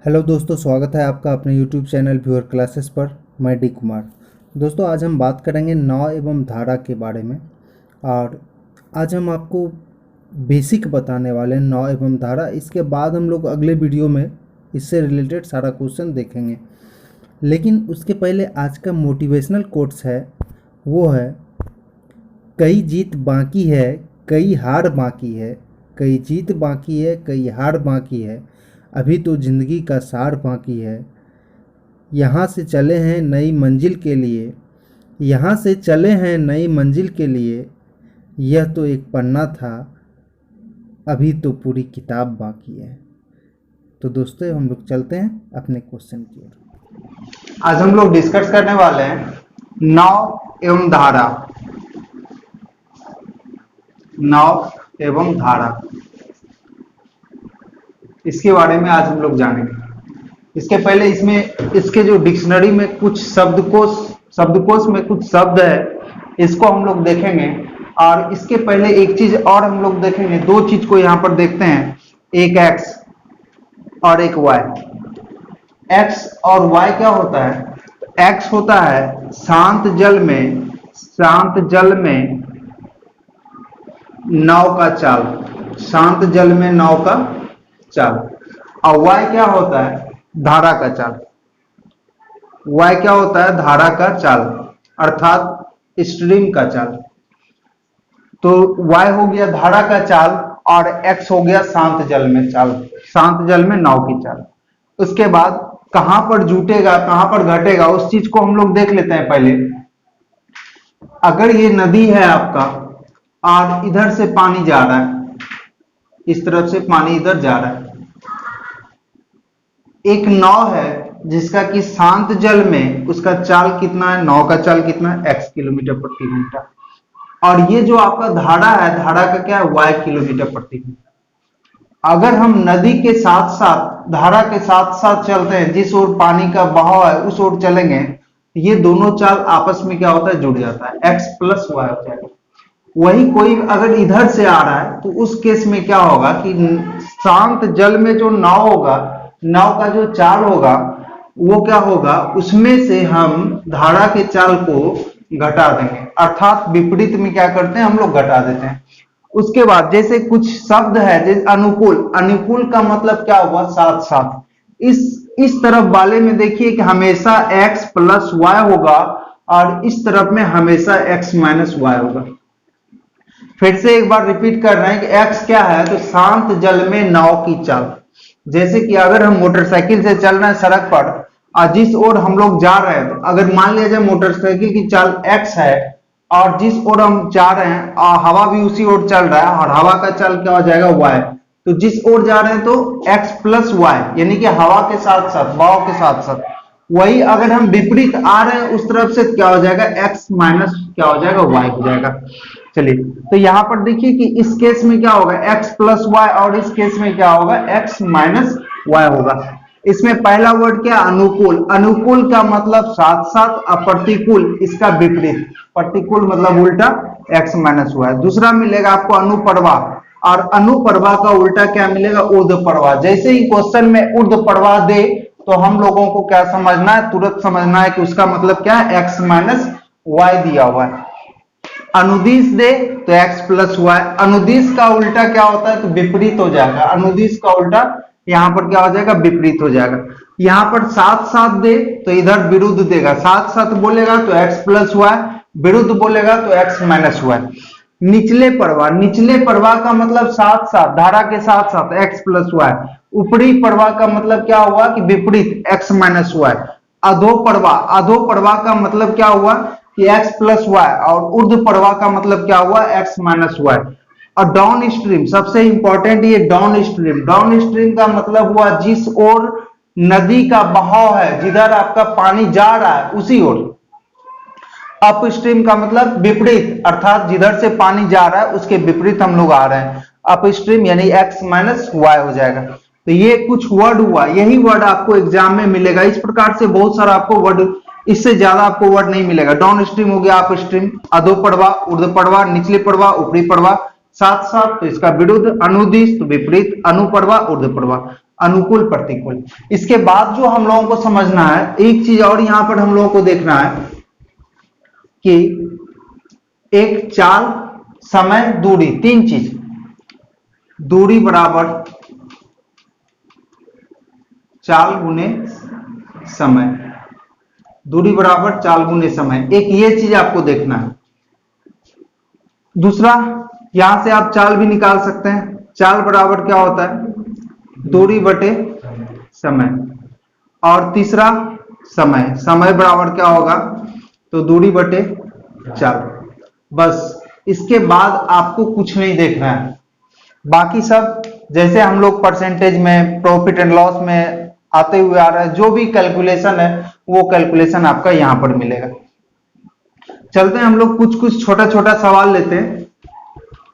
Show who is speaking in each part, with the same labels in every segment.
Speaker 1: Hello दोस्तों, स्वागत है आपका अपने यूट्यूब चैनल व्यूअर क्लासेस पर। मैं डी कुमार। दोस्तों, आज हम बात करेंगे नाव एवं धारा के बारे में। और आज हम आपको बेसिक बताने वाले हैं नाव एवं धारा। इसके बाद हम लोग अगले वीडियो में इससे रिलेटेड सारा क्वेश्चन देखेंगे। लेकिन उसके पहले आज का मोटिवेशनल कोट्स है, वो है कई जीत बाकी है, कई हार बाकी है। कई जीत बाकी है, कई हार बाकी है, अभी तो ज़िंदगी का सार बाकी है। यहाँ से चले हैं नई मंजिल के लिए, यहाँ से चले हैं नई मंजिल के लिए। यह तो एक पन्ना था, अभी तो पूरी किताब बाकी है। तो दोस्तों, हम लोग चलते हैं अपने क्वेश्चन की ओर।
Speaker 2: आज हम लोग डिस्कस करने वाले हैं नाव एवं धारा। नाव एवं धारा, इसके बारे में आज हम लोग जानेंगे। इसके पहले इसके जो डिक्शनरी में कुछ शब्दकोश में कुछ शब्द है, इसको हम लोग देखेंगे। और इसके पहले एक चीज और हम लोग देखेंगे, दो चीज को यहाँ पर देखते हैं, एक एक्स और एक वाई। एक्स और वाई क्या होता है? एक्स होता है शांत जल में नाव का चाल, शांत जल में नाव का चाल। और वाई क्या होता है? धारा का चाल। वाई क्या होता है? धारा का चाल, अर्थात स्ट्रीम का चाल। तो वाई हो गया धारा का चाल और एक्स हो गया शांत जल में चाल, शांत जल में नाव की चाल। उसके बाद कहां पर जुटेगा, कहां पर घटेगा, उस चीज को हम लोग देख लेते हैं पहले। अगर ये नदी है आपका और इधर से पानी जा रहा है, इस तरफ से पानी इधर जा रहा है, एक नाव है जिसका कि शांत जल में उसका चाल कितना है, नाव का चाल कितना है, x किलोमीटर प्रति घंटा। और ये जो आपका धारा है, धारा का क्या है, y किलोमीटर प्रति घंटा। अगर हम नदी के साथ साथ धारा के साथ साथ चलते हैं, जिस ओर पानी का बहाव है उस ओर चलेंगे, ये दोनों चाल आपस में क्या होता है, जुड़ जाता है, x प्लस वाई हो जाएगा। वही कोई अगर इधर से आ रहा है तो उस केस में क्या होगा कि शांत जल में जो नाव होगा, नाव का जो चाल होगा वो क्या होगा, उसमें से हम धारा के चाल को घटा देंगे, अर्थात विपरीत में क्या करते हैं, हम लोग घटा देते हैं। उसके बाद जैसे कुछ शब्द है, जैसे अनुकूल। अनुकूल का मतलब क्या हुआ, साथ साथ। इस तरफ वाले में देखिए कि हमेशा x प्लस वाई होगा और इस तरफ में हमेशा x माइनस वाई होगा। फिर से एक बार रिपीट कर रहे हैं कि x क्या है, तो शांत जल में नाव की चाल। जैसे कि अगर हम मोटरसाइकिल से चल रहे हैं सड़क पर और जिस ओर हम लोग जा रहे हैं, तो अगर मान लिया जाए मोटरसाइकिल की चाल x है और जिस ओर हम जा रहे हैं और हवा भी उसी ओर चल रहा है और हवा का चाल क्या हो जाएगा, y। तो जिस ओर जा रहे हैं तो x प्लस वाई, यानी कि हवा के साथ साथ, बहाव के साथ साथ। वही अगर हम विपरीत आ रहे हैं उस तरफ से क्या हो जाएगा, x माइनस क्या हो जाएगा, y हो जाएगा। चलिए, तो यहां पर देखिए कि इस केस में क्या होगा, x प्लस वाई, और इस केस में क्या होगा, x माइनस वाई होगा। इसमें पहला वर्ड क्या, अनुकूल। अनुकूल का मतलब साथ साथ, और प्रतिकूल इसका विपरीत। प्रतिकूल मतलब उल्टा, x माइनस वाई। दूसरा मिलेगा आपको अनुप्रवाह, और अनुप्रवाह का उल्टा क्या मिलेगा, ऊर्ध्वप्रवाह। जैसे ही क्वेश्चन में ऊर्ध्वप्रवाह दे तो हम लोगों को क्या समझना है, तुरंत समझना है कि उसका मतलब क्या है, x माइनस वाई दिया हुआ है। अनुदिश दे तो x प्लस वाई। अनुदिश का उल्टा क्या होता है, तो विपरीत हो जाएगा। अनुदिश का उल्टा यहां पर क्या हो जाएगा, विपरीत हो जाएगा। यहां पर साथ साथ दे तो इधर विरुद्ध देगा, साथ साथ बोलेगा तो x प्लस वाई, विरुद्ध बोलेगा तो x माइनस वाई। निचले प्रवाह, निचले प्रवाह का मतलब साथ साथ, धारा के साथ साथ x प्लस वाई। ऊपरी प्रवाह का मतलब क्या हुआ कि विपरीत, x माइनस वाई। अधो प्रवाह, अधो प्रवाह का मतलब क्या हुआ कि x प्लस वाई, और ऊर्ध्व प्रवाह का मतलब क्या हुआ, x माइनस वाई। और डाउन स्ट्रीम, सबसे इंपॉर्टेंट ये डाउन स्ट्रीम। डाउन स्ट्रीम का मतलब हुआ जिस ओर नदी का बहाव है, जिधर आपका पानी जा रहा है उसी ओर। अप स्ट्रीम का मतलब विपरीत, अर्थात जिधर से पानी जा रहा है उसके विपरीत हम लोग आ रहे हैं। अप स्ट्रीम यानी x माइनस वाई हो जाएगा। तो ये कुछ वर्ड हुआ, यही वर्ड आपको एग्जाम में मिलेगा। इस प्रकार से बहुत सारा आपको वर्ड, इससे ज्यादा आपको वर्ड नहीं मिलेगा। डाउन स्ट्रीम हो गया, अप स्ट्रीम, अधो प्रवाह, ऊर्ध्व प्रवाह, निचले प्रवाह, ऊपरी प्रवाह, साथ साथ तो इसका विरुद्ध, अनुदिश तो विपरीत, अनुप्रवाह, ऊर्ध्व प्रवाह। अनुकूल प्रतिकूल। इसके बाद जो हम लोगों को समझना है, एक चीज और यहां पर हम लोगों को देखना है कि एक चाल, समय, दूरी, तीन चीज, दूरी बराबर चाल गुने समय, दूरी बराबर चाल गुने समय, एक ये चीज आपको देखना है। दूसरा, यहां से आप चाल भी निकाल सकते हैं, चाल बराबर क्या होता है, दूरी बटे समय। और तीसरा, समय, समय बराबर क्या होगा, तो दूरी बटे चाल। बस इसके बाद आपको कुछ नहीं देखना है, बाकी सब जैसे हम लोग परसेंटेज में, प्रॉफिट एंड लॉस में आते हुए आ रहा है, जो भी कैलकुलेशन है वो कैलकुलेशन आपका यहां पर मिलेगा। चलते हैं हम लोग कुछ छोटा छोटा सवाल लेते हैं,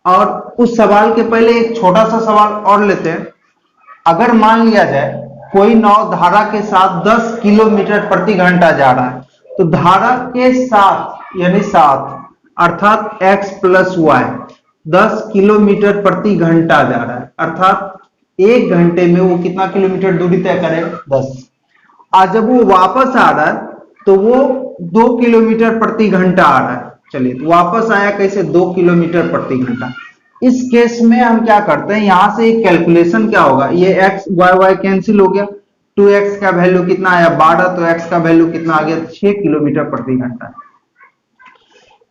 Speaker 2: और उस सवाल के पहले एक छोटा सा सवाल और लेते हैं। अगर मान लिया जाए कोई नाव धारा के साथ 10 किलोमीटर प्रति घंटा जा रहा है, तो धारा के साथ यानी साथ अर्थात x प्लस वाई 10 किलोमीटर प्रति घंटा जा रहा है, अर्थात एक घंटे में वो कितना किलोमीटर दूरी तय करे, 10। आज जब वो वापस आ रहा है तो वो 2 किलोमीटर प्रति घंटा आ रहा है। चलिए, तो वापस आया कैसे, 2 किलोमीटर प्रति घंटा। इस केस में हम क्या करते हैं, यहां से एक कैलकुलेशन क्या होगा, ये x y कैंसिल हो गया, 2x का वैल्यू कितना आया 12, तो x का वैल्यू कितना आ गया 6 किलोमीटर प्रति घंटा।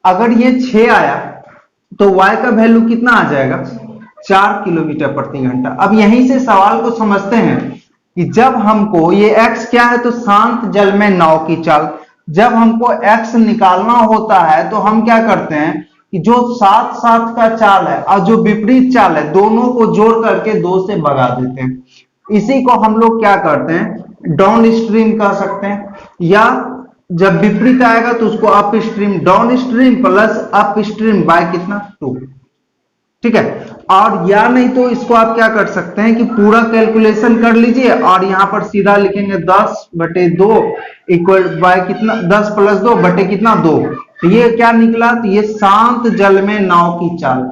Speaker 2: अगर ये 6 आया तो y का वैल्यू कितना आ जाएगा, 4 किलोमीटर प्रति घंटा। अब यहीं से सवाल को समझते हैं कि जब हमको ये x क्या है, तो शांत जल में नाव की चाल, जब हमको x निकालना होता है तो हम क्या करते हैं कि जो साथ साथ का चाल है और जो विपरीत चाल है, दोनों को जोड़ करके 2 से भगा देते हैं। इसी को हम लोग क्या करते हैं, डाउन स्ट्रीम कह सकते हैं, या जब विपरीत आएगा तो उसको upstream, downstream plus upstream by कितना 2, ठीक है। और या नहीं तो इसको आप क्या कर सकते हैं कि पूरा कैलकुलेशन कर लीजिए और यहां पर सीधा लिखेंगे 10/2 इक्वल बाय कितना, 10 + 2 बटे कितना 2। तो ये क्या निकला, तो ये शांत जल में नाव की चाल।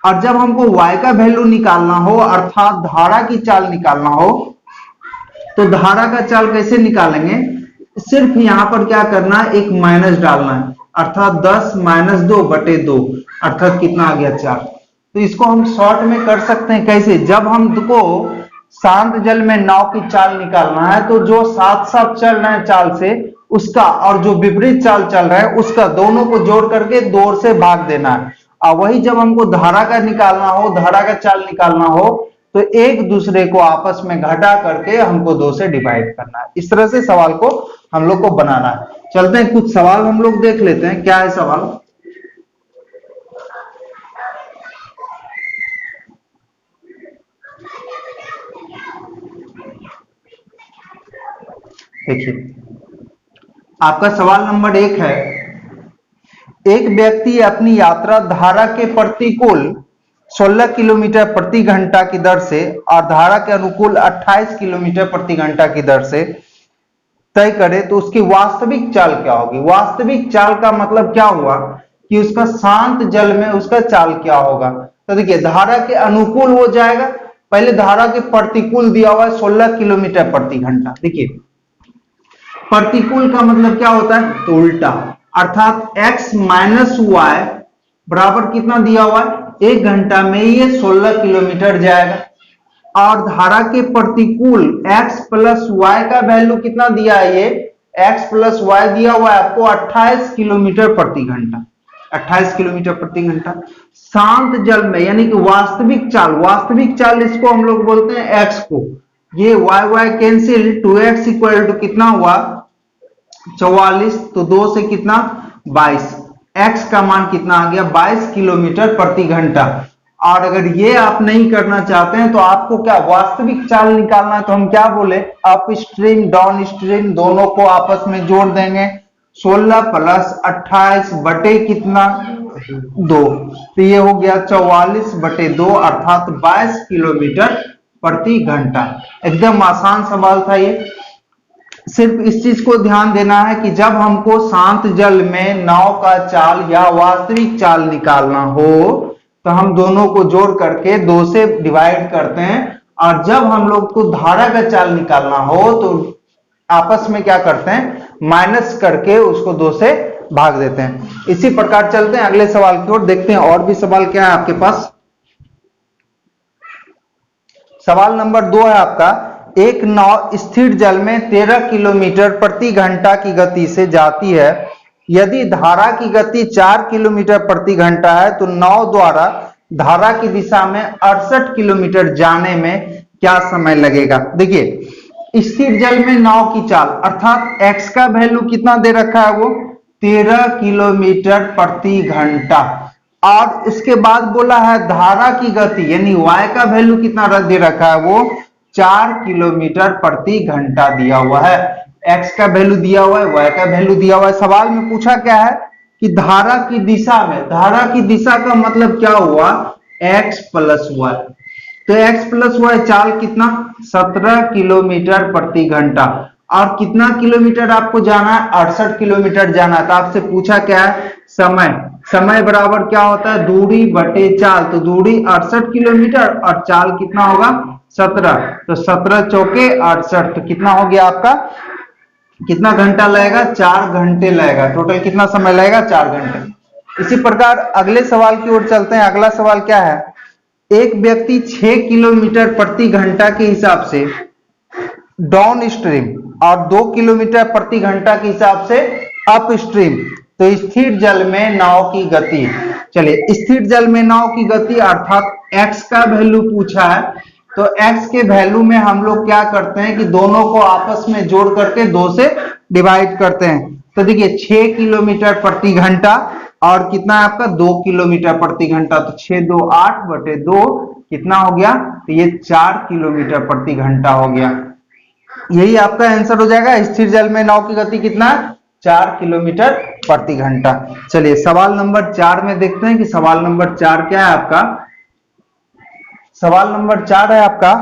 Speaker 2: और जब हमको y का वैल्यू निकालना हो अर्थात धारा की चाल निकालना हो, तो धारा का चाल कैसे निकालेंगे, सिर्फ यहां पर क्या करना है, एक माइनस डालना है, अर्थात 10 - 2/2 अर्थात कितना आ गया 4। तो इसको हम शॉर्ट में कर सकते हैं कैसे, जब हमको शांत जल में नाव की चाल निकालना है तो जो साथ साथ चल रहे हैं चाल से उसका और जो विपरीत चाल चल रहा है उसका, दोनों को जोड़ करके 2 से भाग देना है। और वही जब हमको धारा का निकालना हो, धारा का चाल निकालना हो, तो एक दूसरे को आपस में घटा करके हमको 2 से डिवाइड करना है। इस तरह से सवाल को हम लोग को बनाना है। चलते हैं कुछ सवाल हम लोग देख लेते हैं, क्या है सवाल। देखिए, आपका सवाल नंबर 1 है, एक व्यक्ति अपनी यात्रा धारा के प्रतिकूल 16 किलोमीटर प्रति घंटा की दर से और धारा के अनुकूल 28 किलोमीटर प्रति घंटा की दर से तय करे तो उसकी वास्तविक चाल क्या होगी। वास्तविक चाल का मतलब क्या हुआ कि उसका शांत जल में उसका चाल क्या होगा। तो देखिए, धारा के अनुकूल हो जाएगा, पहले धारा के प्रतिकूल दिया हुआ है 16 किलोमीटर प्रति घंटा। देखिए, प्रतिकूल का मतलब क्या होता है, तो उल्टा, अर्थात x - y बराबर कितना दिया हुआ है, 1 घंटा में ये 16 किलोमीटर जाएगा। और धारा के प्रतिकूल x + y का वैल्यू कितना दिया है, ये x + y दिया हुआ है आपको 28 किलोमीटर प्रति घंटा, 28 किलोमीटर प्रति घंटा शांत जल में, यानी कि वास्तविक चाल। वास्तविक चाल इसको हम लोग बोलते हैं x को, ये y cancel, 2x equal to कितना हुआ 44, तो 2 से कितना 22, x का मान कितना आ गया 22 किलोमीटर प्रति घंटा। और अगर ये आप नहीं करना चाहते हैं तो आपको क्या वास्तविक चाल निकालना है, तो हम क्या बोले, अप स्ट्रीम डाउन स्ट्रीम दोनों को आपस में जोड़ देंगे, 16 + 28 बटे कितना 2, तो ये हो गया 44/2 अर्थात 22 किलोमीटर प्रति घंटा। एकदम आसान सवाल था ये। सिर्फ इस चीज को ध्यान देना है कि जब हमको शांत जल में नाव का चाल या वास्तविक चाल निकालना हो तो हम दोनों को जोड़ करके 2 से डिवाइड करते हैं और जब हम लोग को धारा का चाल निकालना हो तो आपस में क्या करते हैं, माइनस करके उसको 2 से भाग देते हैं। इसी प्रकार चलते हैं अगले सवाल की ओर, देखते हैं और भी सवाल क्या है आपके पास। सवाल नंबर 2 है आपका, एक नाव स्थिर जल में 13 किलोमीटर प्रति घंटा की गति से जाती है। यदि धारा की गति 4 किलोमीटर प्रति घंटा है तो नाव द्वारा धारा की दिशा में 68 किलोमीटर जाने में क्या समय लगेगा। देखिए स्थिर जल में नाव की चाल अर्थात x का वैल्यू कितना दे रखा है, वो 13 किलोमीटर प्रति घंटा, और उसके बाद बोला है धारा की गति यानी y का वैल्यू कितना दे रखा है, वो 4 किलोमीटर प्रति घंटा दिया हुआ है। x का वैल्यू दिया हुआ है, y का वैल्यू दिया हुआ है। सवाल में पूछा क्या है कि धारा की दिशा में, धारा की दिशा का मतलब क्या हुआ, x प्लस y। तो x प्लस y चाल कितना, 17 किलोमीटर प्रति घंटा, और कितना किलोमीटर आपको जाना है, 68 किलोमीटर जाना है। तो आपसे पूछा क्या है, समय, समय बराबर क्या होता है, दूरी बटे चाल। तो दूरी 68 किलोमीटर और चाल कितना होगा, 17। तो 17 चौके 68, तो कितना हो गया आपका, कितना घंटा लगेगा, 4 घंटे लगेगा। टोटल कितना समय लगेगा, 4 घंटे। इसी प्रकार अगले सवाल की ओर चलते हैं। अगला सवाल क्या है, एक व्यक्ति 6 किलोमीटर प्रति घंटा के हिसाब से डाउन स्ट्रीम और 2 किलोमीटर प्रति घंटा के हिसाब से अप स्ट्रीम, तो स्थिर जल में नाव की गति, चलिए स्थिर जल में नाव की गति अर्थात x का वैल्यू पूछा है, तो x के वैल्यू में हम लोग क्या करते हैं कि दोनों को आपस में जोड़ करके 2 से डिवाइड करते हैं। तो देखिए 6 किलोमीटर प्रति घंटा और कितना है आपका, 2 किलोमीटर प्रति घंटा, तो 6 2 8 बटे 2 कितना हो गया, तो ये 4 किलोमीटर प्रति घंटा हो गया। यही आपका आंसर हो जाएगा। स्थिर जल में नाव की गति कितना है, 4 किलोमीटर प्रति घंटा। चलिए सवाल नंबर 4 में देखते हैं कि सवाल नंबर 4 क्या है आपका। सवाल नंबर 4 है आपका,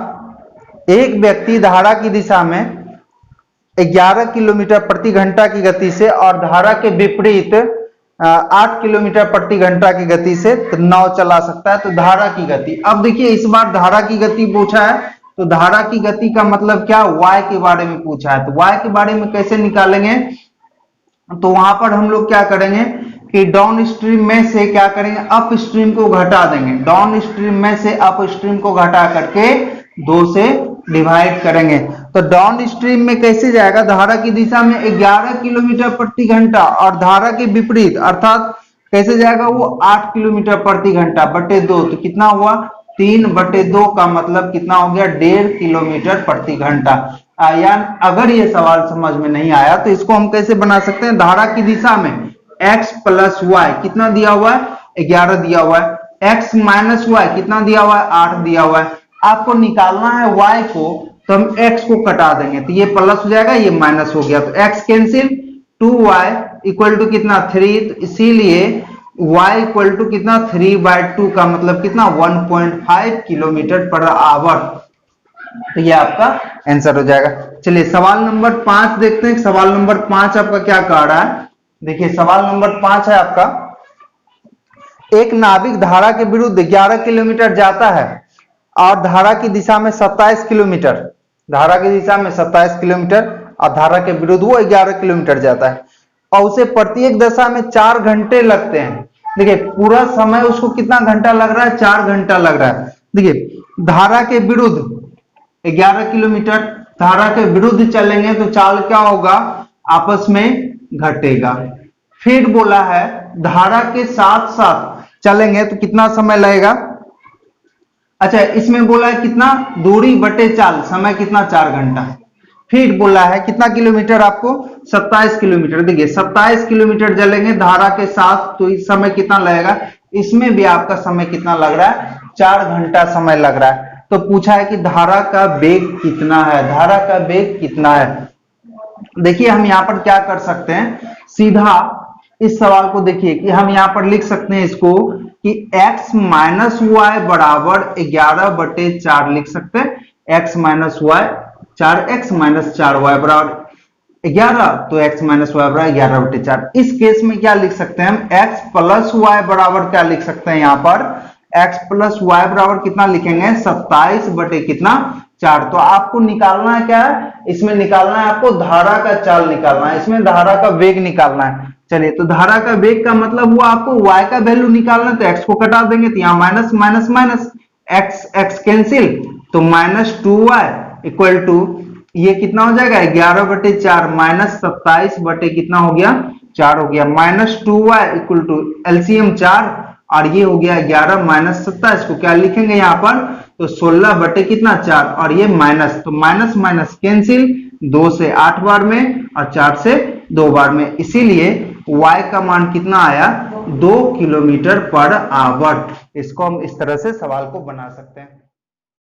Speaker 2: एक व्यक्ति धारा की दिशा में 11 किलोमीटर प्रति घंटा की गति से और धारा के विपरीत 8 किलोमीटर प्रति घंटा की गति से नाव चला सकता है। तो धारा की गति, अब देखिए इस बार धारा की गति पूछा है, तो धारा की गति का मतलब क्या, y के बारे में पूछा है। तो y के बारे में कैसे निकालेंगे, तो वहां पर हम लोग क्या करेंगे कि डाउन स्ट्रीम में से क्या करेंगे, अप स्ट्रीम को घटा देंगे। डाउन स्ट्रीम में से अप स्ट्रीम को घटा करके 2 से डिवाइड करेंगे। तो डाउन स्ट्रीम में कैसे जाएगा, धारा की दिशा में 11 किलोमीटर प्रति घंटा और धारा के विपरीत अर्थात कैसे जाएगा, वो 8 किलोमीटर प्रति घंटा बटे 2, तो कितना हुआ, 3 बटे 2 का मतलब कितना हो गया, 1.5 किलोमीटर प्रति घंटा। यानी अगर ये सवाल समझ में नहीं आया तो इसको हम कैसे बना सकते हैं, धारा की दिशा में x प्लस वाई कितना दिया हुआ है, 11 दिया हुआ है, x माइनस वाई कितना दिया हुआ है, 8 दिया हुआ है। आपको निकालना है y को, तो हम x को कटा देंगे, तो ये प्लस हो जाएगा, ये माइनस हो गया, तो x cancel, 2y equal to कितना 3, तो इसीलिए y इक्वल टू कितना 3/2 का मतलब कितना 1.5 किलोमीटर पर आवर। तो ये आपका आंसर हो जाएगा। चलिए सवाल नंबर 5 देखते हैं। सवाल नंबर 5 आपका क्या कह रहा है, देखिए सवाल नंबर 5 है आपका, एक नाविक धारा के विरुद्ध 11 किलोमीटर जाता है और धारा की दिशा में 27 किलोमीटर, धारा की दिशा में 27 किलोमीटर और धारा के विरुद्ध वो 11 किलोमीटर जाता है और उसे प्रत्येक दशा में 4 घंटे लगते हैं। देखिए पूरा समय उसको कितना घंटा लग रहा है, 4 घंटा लग रहा है। देखिए धारा के विरुद्ध 11 किलोमीटर, धारा के विरुद्ध चलेंगे तो चाल क्या होगा, आपस में घटेगा। फिर बोला है धारा के साथ साथ चलेंगे तो कितना समय लगेगा, अच्छा इसमें बोला है कितना, दूरी बटे चाल, समय कितना 4 घंटा। फिर बोला है कितना किलोमीटर आपको, 27 किलोमीटर। देखिए 27 किलोमीटर चलेंगे धारा के साथ तो इस समय कितना लगेगा, इसमें भी आपका समय कितना लग रहा है, 4 घंटा समय लग रहा है। तो पूछा है कि धारा का वेग कितना है, धारा का वेग कितना है। देखिए हम यहाँ पर क्या कर सकते हैं, सीधा इस सवाल को देखिए कि हम यहाँ पर लिख सकते हैं इसको कि x माइनस वाई बराबर 11/4 लिख सकते हैं। x minus Y 4x minus 4y बराबर 11, तो x माइनस वाई बराबर 11/4। इस केस में क्या लिख सकते हैं हम, x प्लस वाई बराबर क्या लिख सकते हैं, यहाँ पर x प्लस वाई बराबर कितना लिखेंगे 27 बटे कितना 4। तो आपको निकालना है क्या है, इसमें निकालना है आपको धारा का चाल निकालना है, इसमें धारा का वेग निकालना है। चलिए, तो धारा का वेग का मतलब हुआ आपको y का वैल्यू निकालना है, तो x को कटा देंगे, तो यहाँ minus minus minus x cancel, तो -2y इक्वल टू ये कितना हो जाएगा 11 बटे 4 माइनस 27 बटे कितना हो गया 4 हो गया, -2y इक्वल टू एलसीएम 4 और ये हो गया 11 माइनस 27 को क्या लिखेंगे यहाँ पर, तो 16 बटे कितना 4 और ये माइनस, तो माइनस माइनस कैंसिल, 2 से 8 बार में और 4 से 2 बार में, इसीलिए y का मान कितना आया 2 किलोमीटर पर आवर। इसको हम इस तरह से सवाल को बना सकते हैं।